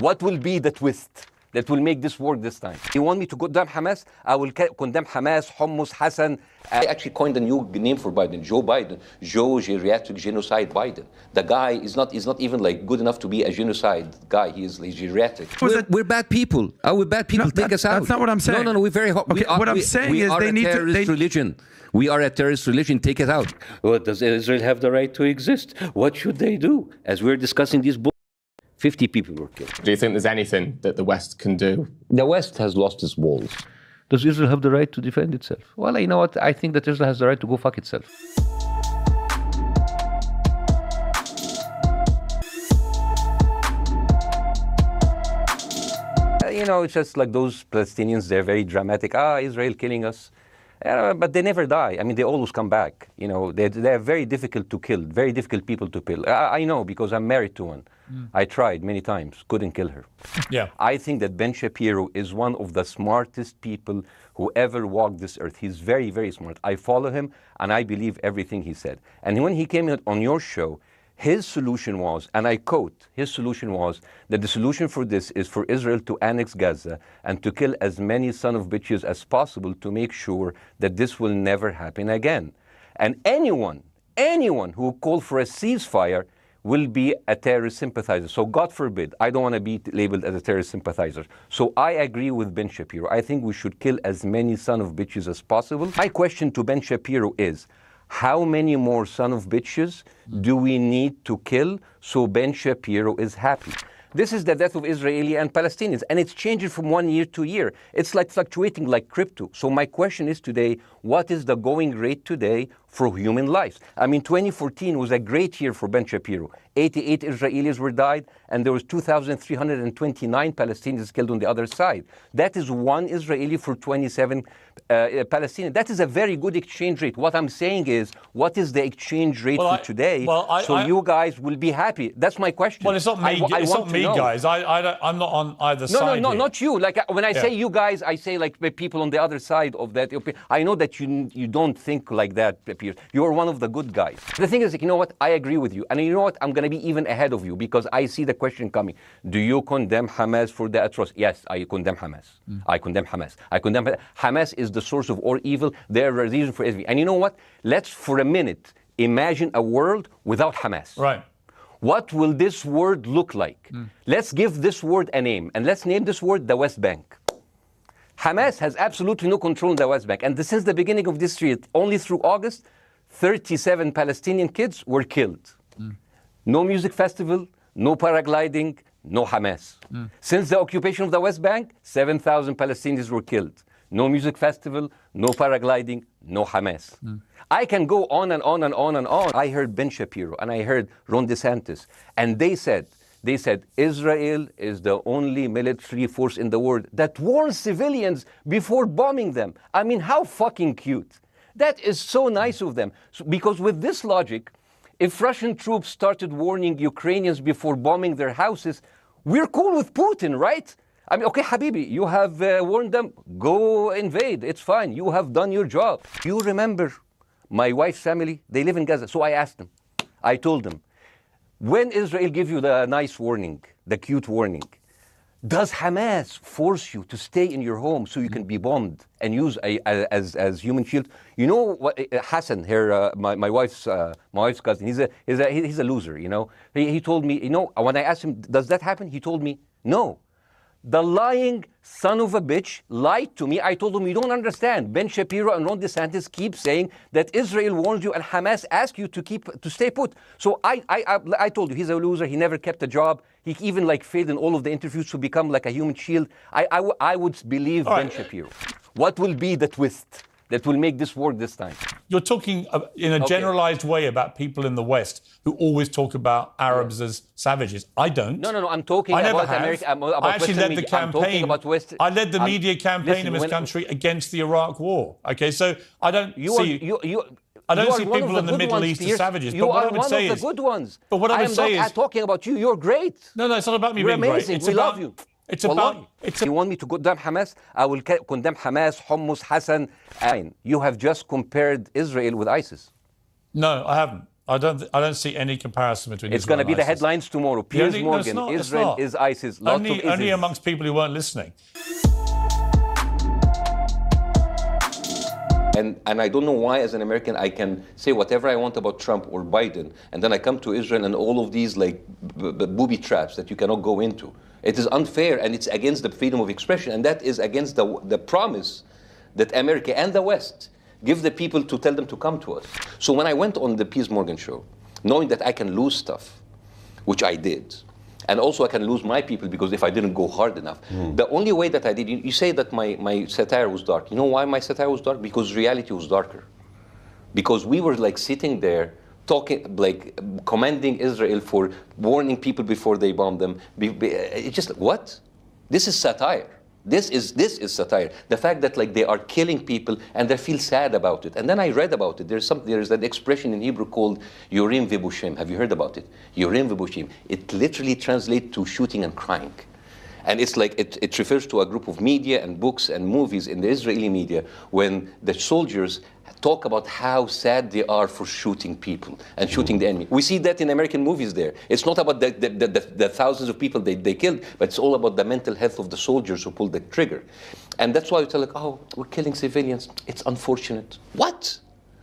What will be the twist that will make this work this time? You want me to condemn Hamas? I will condemn Hamas, Hummus, Hassan. I actually coined a new name for Biden, Joe Biden. Joe Geriatric Genocide Biden. The guy is not even like good enough to be a genocide guy. He is like geriatric. We're bad people. We're bad people. Take us out. That's not what I'm saying. No, we're very hot. Okay, what I'm saying is they need to. Religion. We are a terrorist religion. Take it out. Well, does Israel have the right to exist? What should they do? As we're discussing these 50 people were killed. Do you think there's anything that the West can do? The West has lost its walls. Does Israel have the right to defend itself? Well, you know what? I think that Israel has the right to go fuck itself. You know, it's just like those Palestinians, they're very dramatic. Israel killing us. But they never die. I mean, they always come back. You know, they're very difficult to kill, very difficult people to kill. I know because I'm married to one. I tried many times, couldn't kill her. Yeah. I think that Ben Shapiro is one of the smartest people who ever walked this earth. He's very, very smart. I follow him, and I believe everything he said. And when he came on your show, his solution was, and I quote, his solution was that the solution for this is for Israel to annex Gaza and to kill as many son of bitches as possible to make sure that this will never happen again. And anyone who called for a ceasefire will be a terrorist sympathizer. So God forbid, I don't want to be labeled as a terrorist sympathizer. So I agree with Ben Shapiro. I think we should kill as many son of bitches as possible. My question to Ben Shapiro is, how many more son of bitches do we need to kill so Ben Shapiro is happy? This is the death of Israeli and Palestinians, and it's changing from 1 year to year. It's like fluctuating like crypto. So my question is today, what is the going rate today for human lives? I mean, 2014 was a great year for Ben Shapiro. 88 Israelis were died, and there was 2,329 Palestinians killed on the other side. That is one Israeli for 27 Palestinians. That is a very good exchange rate. What I'm saying is, what is the exchange rate for today? You guys will be happy. That's my question. Well, it's not me. It's not me, guys. I'm not on either side. No, not you. Like when I say you guys, I say like people on the other side of that. I know that you don't think like that, Piers. You're one of the good guys. The thing is, like, you know what? I agree with you, and you know what? I'm going to be even ahead of you because I see the question coming. Do you condemn Hamas for the atrocity? Yes, I condemn Hamas. I condemn Hamas. I condemn Hamas is the source of all evil. They're a reason for everything. And you know what? Let's for a minute imagine a world without Hamas. Right. What will this word look like? Let's give this word a name, and let's name this word the West Bank. Hamas has absolutely no control in the West Bank. And since the beginning of this year, only through August, 37 Palestinian kids were killed. No music festival, no paragliding, no Hamas. Since the occupation of the West Bank, 7,000 Palestinians were killed. No music festival, no paragliding, no Hamas. I can go on and on and on and on. I heard Ben Shapiro and I heard Ron DeSantis, and they said Israel is the only military force in the world that warns civilians before bombing them. I mean, how fucking cute. That is so nice of them. Because with this logic, if Russian troops started warning Ukrainians before bombing their houses, we're cool with Putin, right? I mean, okay, Habibi, you have warned them, go invade, it's fine, you have done your job. You remember my wife's family, they live in Gaza, so I asked them, I told them, when Israel gives you the nice warning, the cute warning, does Hamas force you to stay in your home so you can be bombed and use as human shield? You know what? Hassan, my wife's cousin, he's a loser. You know, he told me. You know, when I asked him, does that happen? He told me, no. The lying son of a bitch lied to me. I told him, you don't understand. Ben Shapiro and Ron DeSantis keep saying that Israel warns you and Hamas asks you to stay put. So I told you, he's a loser. He never kept a job. He even failed in all of the interviews to become like a human shield. I would believe Ben Shapiro. What will be the twist that will make this work this time? You're talking in a generalized way about people in the West who always talk about Arabs as savages. I don't. No. I'm talking about America. I actually led the campaign. I led the media campaign in this country against the Iraq War. Okay, so I don't see. I don't see people in the Middle East as savages. You are one of the good ones. But what I would say is, I'm not talking about you. You're great. No, it's not about me being great. You're amazing. We love you. It's about. You want me to condemn Hamas? I will condemn Hamas, Hummus, Hassan. You have just compared Israel with ISIS. No, I haven't. I don't see any comparison between It's Israel going to be the ISIS. headlines tomorrow. Piers Morgan, Israel is ISIS. Only amongst people who weren't listening. And I don't know why, as an American, I can say whatever I want about Trump or Biden, and then I come to Israel and all of these like booby traps that you cannot go into. It is unfair, and it's against the freedom of expression, and that is against the promise that America and the West give the people to tell them to come to us. So when I went on the Piers Morgan show, knowing that I can lose stuff, which I did, and also I can lose my people because if I didn't go hard enough. The only way that I did, you say that my satire was dark. You know why my satire was dark? Because reality was darker. Because we were like sitting there talking, like commending Israel for warning people before they bomb them. It's just, what? This is satire. This is satire. The fact that like they are killing people and they feel sad about it. And then I read about it. There is that expression in Hebrew called yorim v'bushim. Have you heard about it? Yorim v'bushim. It literally translates to shooting and crying. And it's like it refers to a group of media and books and movies in the Israeli media when the soldiers talk about how sad they are for shooting people and shooting the enemy. We see that in American movies there. It's not about the thousands of people they killed, but it's all about the mental health of the soldiers who pulled the trigger. And that's why we tell like, oh, we're killing civilians. It's unfortunate. What?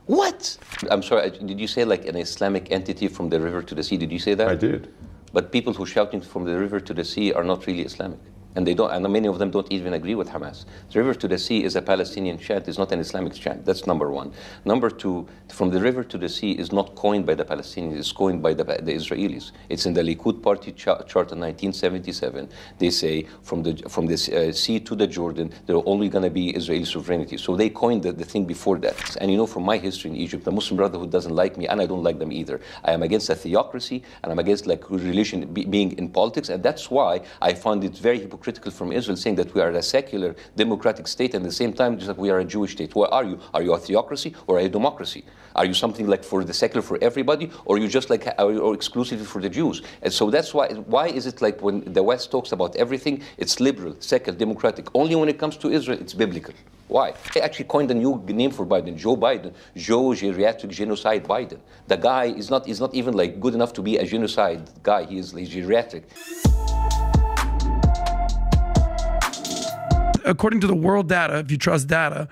What? I'm sorry, did you say like an Islamic entity from the river to the sea? Did you say that? I did. But people who are shouting from the river to the sea are not really Islamic. And they don't, and many of them don't even agree with Hamas. The river to the sea is a Palestinian chant, it's not an Islamic chant. That's number one. Number two, from the river to the sea is not coined by the Palestinians, it's coined by the Israelis. It's in the Likud party chart in 1977. They say from the sea to the Jordan, there are only going to be Israeli sovereignty. So they coined the thing before that. And you know, from my history in Egypt, the Muslim Brotherhood doesn't like me, and I don't like them either. I am against a theocracy, and I'm against like religion being in politics, and that's why I find it very hypocritical from Israel saying that we are a secular democratic state and at the same time just like we are a Jewish state. What are you? Are you a theocracy or a democracy? Are you something like for the secular for everybody, or you just like or exclusively for the Jews? And so that's why is it like when the West talks about everything, it's liberal, secular, democratic. Only when it comes to Israel, it's biblical. Why? They actually coined a new name for Biden, Joe Biden, Joe Geriatric Genocide Biden. The guy is not even like good enough to be a genocide guy. He is like geriatric. According to the world data, if you trust data,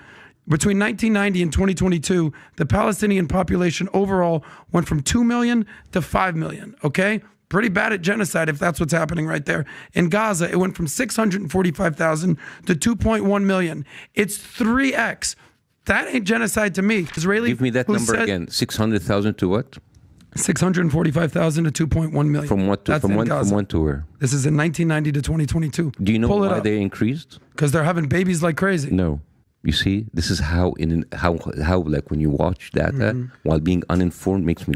between 1990 and 2022, the Palestinian population overall went from 2 million to 5 million, okay? Pretty bad at genocide if that's what's happening right there. In Gaza, it went from 645,000 to 2.1 million. It's 3x. That ain't genocide to me. Israeli. Give me that number again. 600,000 to what? 645,000 to 2.1 million. From what to, from when to where? This is in 1990 to 2022. Do you know why they increased? Because they're having babies like crazy. No. You see, this is how like when you watch data while being uninformed makes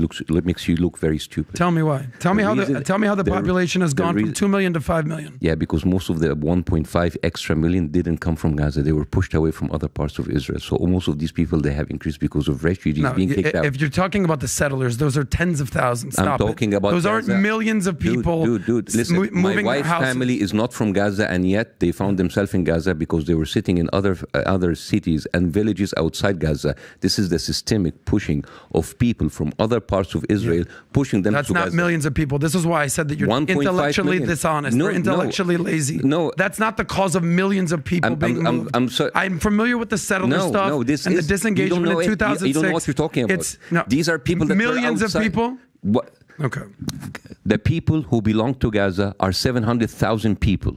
you look very stupid. Tell me why. Tell me how the population has gone from 2 million to 5 million. Yeah, because most of the 1.5 extra million didn't come from Gaza. They were pushed away from other parts of Israel. So most of these people, they have increased because of refugees being kicked out. If you're talking about the settlers, those are tens of thousands. Stop I'm talking about those Gaza. aren't millions of people. Dude, listen, my wife's family is not from Gaza, and yet they found themselves in Gaza because they were sitting in other cities and villages outside Gaza. This is the systemic pushing of people from other parts of Israel, pushing them to Gaza. That's not millions of people. This is why I said that you're intellectually dishonest or intellectually lazy. No. That's not the cause of millions of people being moved. I'm familiar with the settler stuff and the disengagement in 2006. You don't know what you're talking about. These are people that millions of people? What? Okay. The people who belong to Gaza are 700,000 people.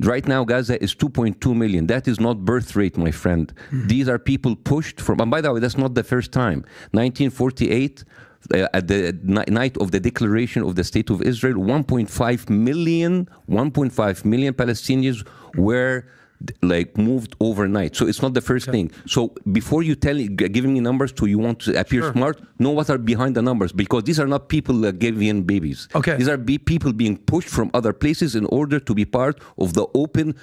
Right now, Gaza is 2.2 million. That is not birth rate, my friend. These are people pushed from, and by the way, that's not the first time. 1948, at the night of the declaration of the State of Israel, 1.5 million Palestinians were like moved overnight. So it's not the first thing. So before you giving me numbers you want to appear smart, know what are behind the numbers, because these are not people giving babies. Okay. These are people being pushed from other places in order to be part of the open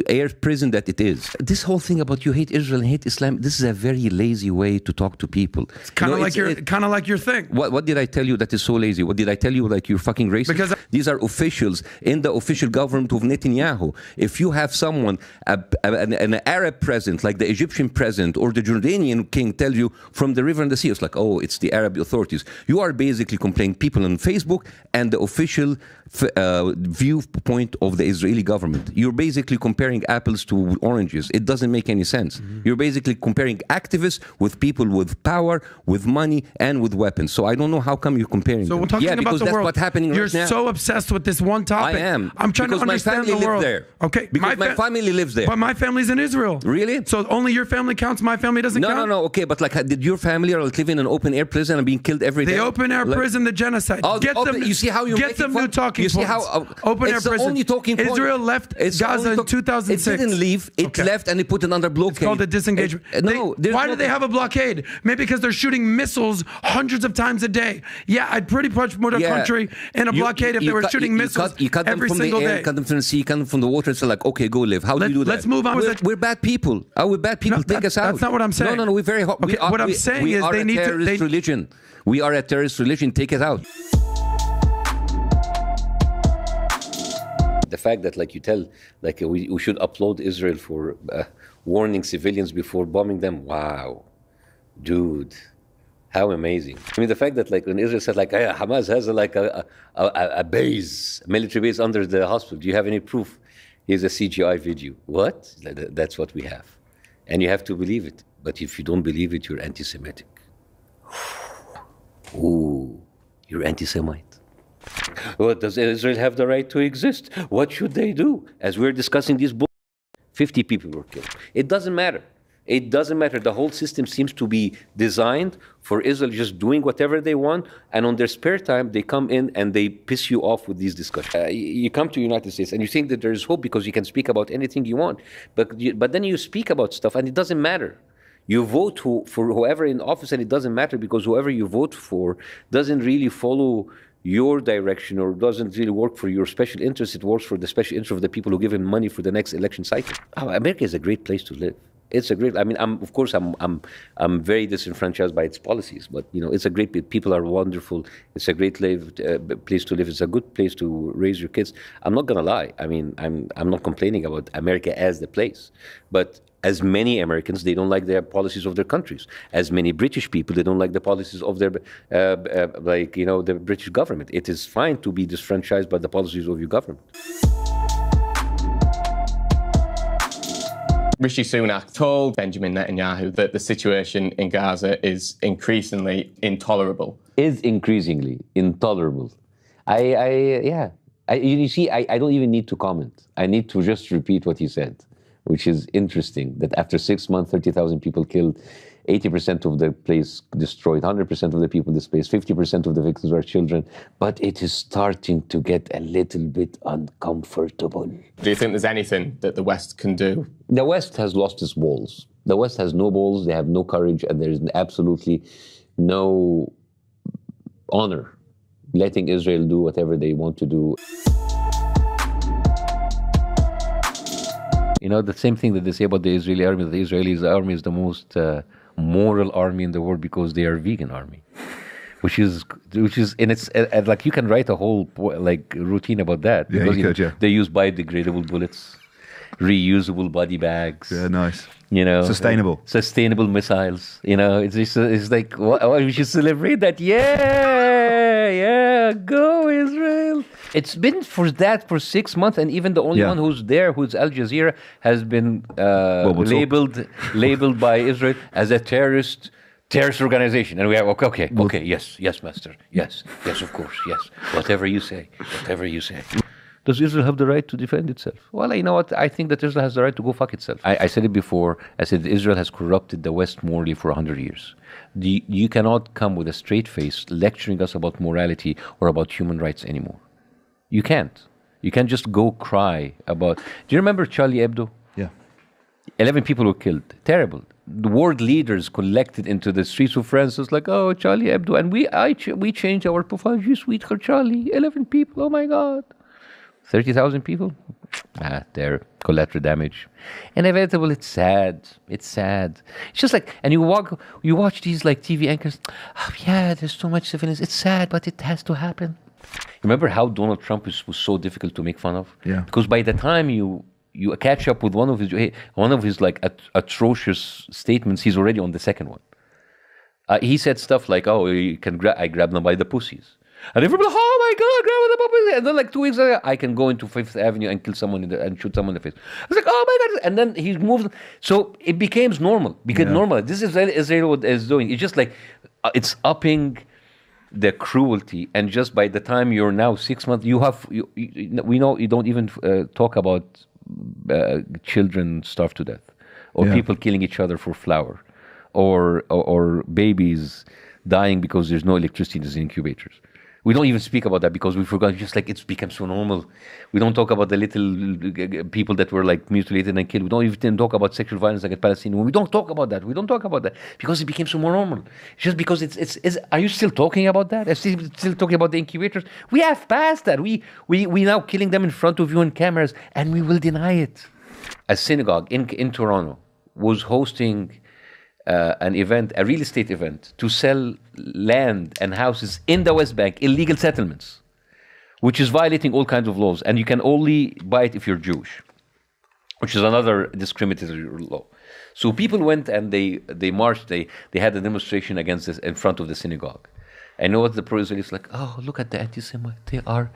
air prison that it is. This whole thing about you hate Israel and hate Islam, this is a very lazy way to talk to people. It's kind of like your thing. What did I tell you that is so lazy? What did I tell you like you're fucking racist? Because these are officials in the official government of Netanyahu. If you have someone an Arab president, like the Egyptian president or the Jordanian king, tell you from the river and the sea, it's like, oh, it's the Arab authorities. You are basically complaining people on Facebook and the official viewpoint of the Israeli government. You're basically comparing apples to oranges. It doesn't make any sense. You're basically comparing activists with people with power, with money, and with weapons. So I don't know how come you're comparing So them. we're talking about because the that's world. what's happening You're right now. so obsessed with this one topic. I am. I'm trying to understand the world. There. Okay. Because my family lives there. But my family's in Israel. Really? So only your family counts, my family doesn't count? No. Okay, but like, did your family are live in an open-air prison and being killed every day? The open-air prison, the genocide. You see how you're get some new talking points. You see points. how open-air prison. Only talking point. Israel left Gaza in 2006. It didn't leave. It left and it put it under blockade. It's called a disengagement. Why do they have a blockade? Maybe because they're shooting missiles hundreds of times a day. Yeah, I'd pretty much put a country in a blockade if they were shooting missiles every single day. You cut them from the sea, you cut them from the water. It's like, okay, go live. How do you do that? Let's move on. We're bad people. We're bad people. Take us out. That's not what I'm saying. No, we're very hot. Okay, what I'm saying is they need to. We are a terrorist religion. We are a terrorist religion. Take it out. The fact that, like you tell, like we should applaud Israel for warning civilians before bombing them. Wow, dude, how amazing! I mean, the fact that like when Israel said like Hamas has a base, military base under the hospital. Do you have any proof? Here's a CGI video. What? That's what we have, and you have to believe it. But if you don't believe it, you're anti-Semitic. Ooh, you're anti-Semite. Well, does Israel have the right to exist? What should they do? As we're discussing these books, 50 people were killed. It doesn't matter. It doesn't matter. The whole system seems to be designed for Israel just doing whatever they want, and on their spare time, they come in and they piss you off with these discussions. You come to the United States and you think that there is hope because you can speak about anything you want, but then you speak about stuff and it doesn't matter. You vote for whoever in office and it doesn't matter because whoever you vote for doesn't really follow your direction or doesn't really work for your special interest. It works for the special interest of the people who give him money for the next election cycle. America is a great place to live. It's a great. I mean, I'm very disenfranchised by its policies, but you know, it's a great. People are wonderful. It's a great place to live. It's a good place to raise your kids. I'm not gonna lie. I mean, I'm not complaining about America as the place, but as many Americans, they don't like the policies of their countries. As many British people, they don't like the policies of their, the British government. It is fine to be disfranchised by the policies of your government. Rishi Sunak told Benjamin Netanyahu that the situation in Gaza is increasingly intolerable. Is increasingly intolerable. You see, I don't even need to comment. I need to just repeat what he said, which is interesting, that after 6 months, 30,000 people killed, 80% of the place destroyed, 100% of the people displaced, 50% of the victims were children, but it is starting to get a little bit uncomfortable. Do you think there's anything that the West can do? The West has lost its balls. The West has no balls, they have no courage, and there is absolutely no honor letting Israel do whatever they want to do. You know, the same thing that they say about the Israeli army, that the Israeli army is the most moral army in the world because they are a vegan army. Which is, and it's like you can write a whole like routine about that. Yeah, because, you could, yeah. They use biodegradable bullets, reusable body bags. Yeah, nice. You know, sustainable missiles. You know, it's like we should celebrate that. Yeah, go Israel. It's been for 6 months, and even the only one who's there, who's Al Jazeera, has been labeled by Israel as a terrorist organization. And we have okay, yes, master, yes, of course, yes, whatever you say. Does Israel have the right to defend itself? Well, you know what? I think that Israel has the right to go fuck itself. I said it before. I said Israel has corrupted the West morally for 100 years. You cannot come with a straight face lecturing us about morality or about human rights anymore. You can't. You can't just go cry about... Do you remember Charlie Hebdo? Yeah. 11 people were killed. Terrible. The world leaders collected into the streets of France. It was like, oh, Charlie Hebdo. And we changed our profile. You sweet Charlie. 11 people. Oh, my God. 30,000 people? They're collateral damage. Inevitable. It's sad. It's just like, and you watch these like TV anchors. Oh, yeah, there's so much civilians. It's sad, but it has to happen. Remember how Donald Trump was so difficult to make fun of? Yeah. Because by the time you you catch up with one of his like atrocious statements, he's already on the second one. He said stuff like, "Oh, I grabbed them by the pussies," and everybody, "Oh my God, grab them by the pussies!" And then like 2 weeks later, I can go into Fifth Avenue and kill someone and shoot someone in the face. I was like, "Oh my God!" And then he moved, so it became normal. Normal. This is what Israel is doing. It's just like it's upping the cruelty, and just by the time you're now 6 months, we know you don't even talk about children starved to death, or people killing each other for flour, or babies dying because there's no electricity in the incubators. We don't even speak about that because we forgot. Just like it's become so normal. We don't talk about the little people that were like mutilated and killed. We don't even talk about sexual violence against Palestinians. We don't talk about that. We don't talk about that because it became so more normal. Just because it's are you still talking about that? Are you still talking about the incubators? We have passed that. We now killing them in front of you on cameras, and we will deny it. A synagogue in Toronto was hosting an event, a real estate event, to sell land and houses in the West Bank, illegal settlements, which is violating all kinds of laws. And you can only buy it if you're Jewish, which is another discriminatory law. So people went and they marched, they had a demonstration against this in front of the synagogue. And you know what the pro-Israelis like? "Oh, look at the anti-Semites. They are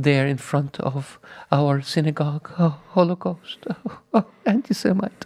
there in front of our synagogue. Oh, Holocaust. Oh, anti-Semite.